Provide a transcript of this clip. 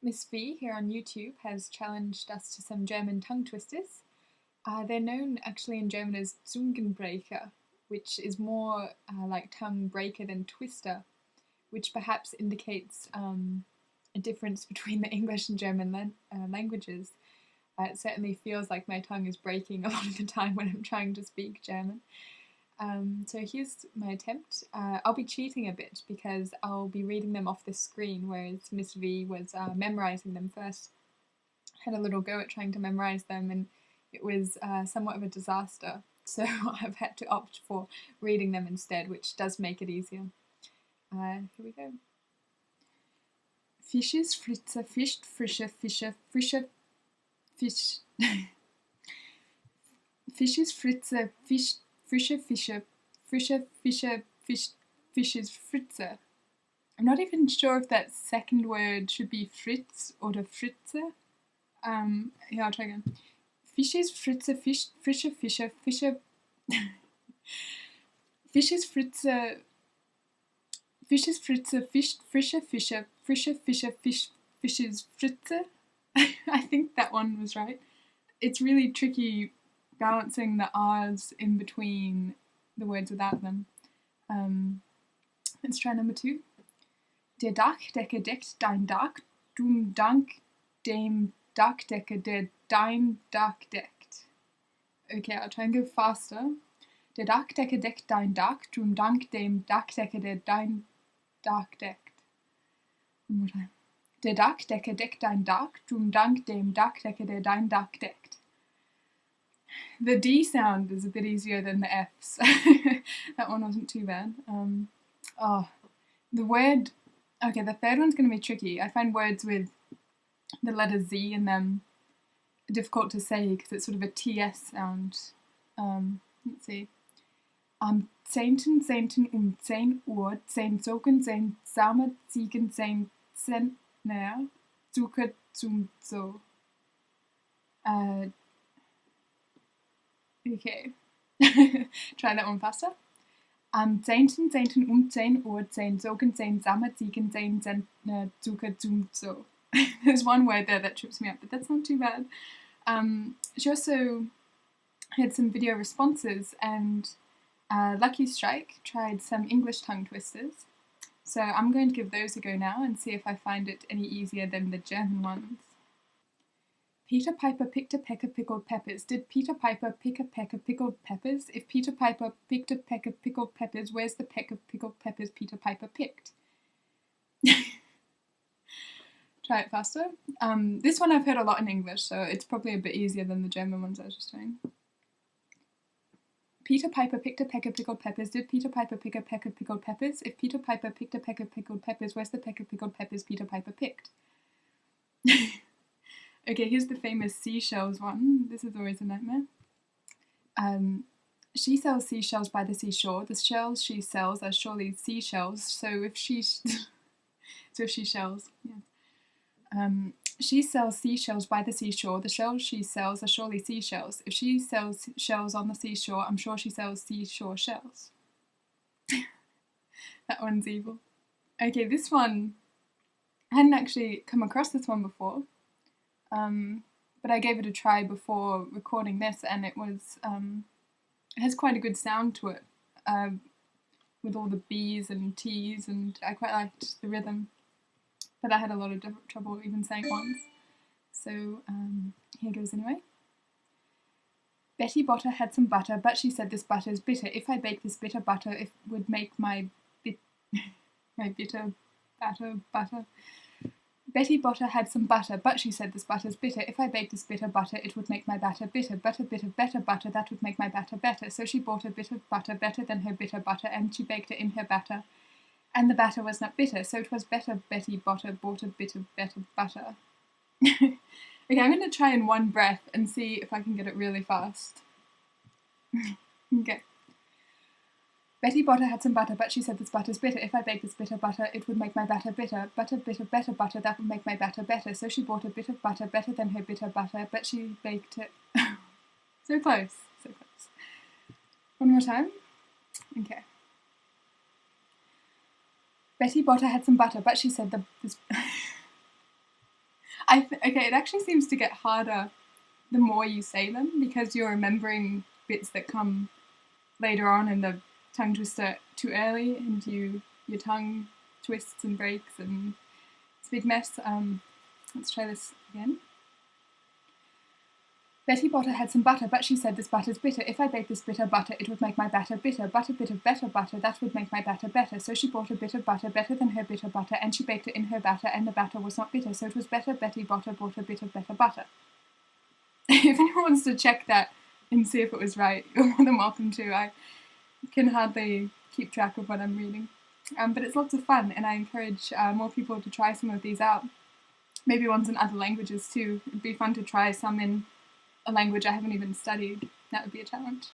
Miss V here on YouTube has challenged us to some German tongue twisters. They're known actually in German as Zungenbrecher, which is more like tongue breaker than twister, which perhaps indicates a difference between the English and German languages. It certainly feels like my tongue is breaking a lot of the time when I'm trying to speak German. So here's my attempt. I'll be cheating a bit because I'll be reading them off the screen, whereas Miss V was memorising them first. Had a little go at trying to memorise them, and it was somewhat of a disaster. So I've had to opt for reading them instead, which does make it easier. Here we go. Fisches, Fritze, fischt, frische, Fische, frische, fisch. Fisches, Fritze, fischt, frische Fische, frische Fische, fishes Fritze. I'm not even sure if that second word should be Fritz or Fritze. Yeah, I'll try again. Fisches, Fritze, frische Fische, Fische. Fisches, Fritze. Fisches, Fritze, fischt, frische Fische, frische Fische, fishes Fritze. I think that one was right. It's really tricky balancing the R's in between the words without them. Let's try number 2. Der Dachdecke deckt dein Dach, du dank dem Dachdecke, der dein Dach deckt. Okay, I'll try and go faster. Der Dachdecke deckt dein Dach, du dank dem Dachdecke, der dein Dach deckt. One more time. Der Dachdecke deckt dein Dach, du dank dem Dachdecke, der dein Dach deckt. The D sound is a bit easier than the F's. That one wasn't too bad. The word... Okay, the third one's going to be tricky. I find words with the letter Z in them difficult to say because it's sort of a TS sound. Let's see. Am 10. 10 Uhr, 10 Zogen, 10 Samen, Ziegen, 10 Zentner, Zucker zum Zoo. Okay, try that one faster. Am 10. 10 Uhr, 10 Zogen, 10 Samen, Ziegen, 10 Zentner, Zucker zum Zoo. There's one word there that trips me up, but that's not too bad. She also had some video responses, and Lucky Strike tried some English tongue twisters. So I'm going to give those a go now and see if I find it any easier than the German ones. Peter Piper picked a peck of pickled peppers. Did Peter Piper pick a peck of pickled peppers? If Peter Piper picked a peck of pickled peppers, where's the peck of pickled peppers Peter Piper picked? Try it faster. This one I've heard a lot in English, so it's probably a bit easier than the German ones I was just doing. Peter Piper picked a peck of pickled peppers. Did Peter Piper pick a peck of pickled peppers? If Peter Piper picked a peck of pickled peppers, where's the peck of pickled peppers Peter Piper picked? Okay, here's the famous seashells one. This is always a nightmare. She sells seashells by the seashore. The shells she sells are surely seashells. So if she shells, yeah. She sells seashells by the seashore. The shells she sells are surely seashells. If she sells shells on the seashore, I'm sure she sells seashore shells. That one's evil. Okay, this one, I hadn't actually come across this one before. But I gave it a try before recording this, and it was, it has quite a good sound to it, with all the B's and T's, and I quite liked the rhythm. But I had a lot of trouble even saying it once. So here goes anyway. Betty Botter had some butter, but she said this butter is bitter. If I bake this bitter butter, it would make my bitter butter. Betty Botter had some butter, but she said this butter's bitter. If I baked this bitter butter, it would make my batter bitter. Butter, bitter, better butter, that would make my batter better. So she bought a bit of butter better than her bitter butter, and she baked it in her batter. And the batter was not bitter, so it was better Betty Botter bought a bit of better butter. Okay, I'm going to try in one breath and see if I can get it really fast. Okay. Betty Botter had some butter, but she said this butter's bitter. If I bake this bitter butter, it would make my batter bitter. Butter, bitter, better butter, that would make my batter better. So she bought a bit of butter better than her bitter butter, but she baked it. So close, so close. One more time. Okay. Betty Botter had some butter, but she said Okay, it actually seems to get harder the more you say them because you're remembering bits that come later on and the tongue twister too early and your tongue twists and breaks and it's a big mess. Let's try this again. Betty Botter had some butter, but she said this butter's bitter. If I baked this bitter butter, it would make my batter bitter. Butter, bitter, better butter, that would make my batter better. So she bought a bit of butter, better than her bitter butter, and she baked it in her batter, and the batter was not bitter. So it was better Betty Botter bought a bit of better butter. If anyone wants to check that and see if it was right, you're more than welcome to. I can hardly keep track of what I'm reading. But it's lots of fun, and I encourage more people to try some of these out. Maybe ones in other languages too. It'd be fun to try some in a language I haven't even studied. That would be a challenge.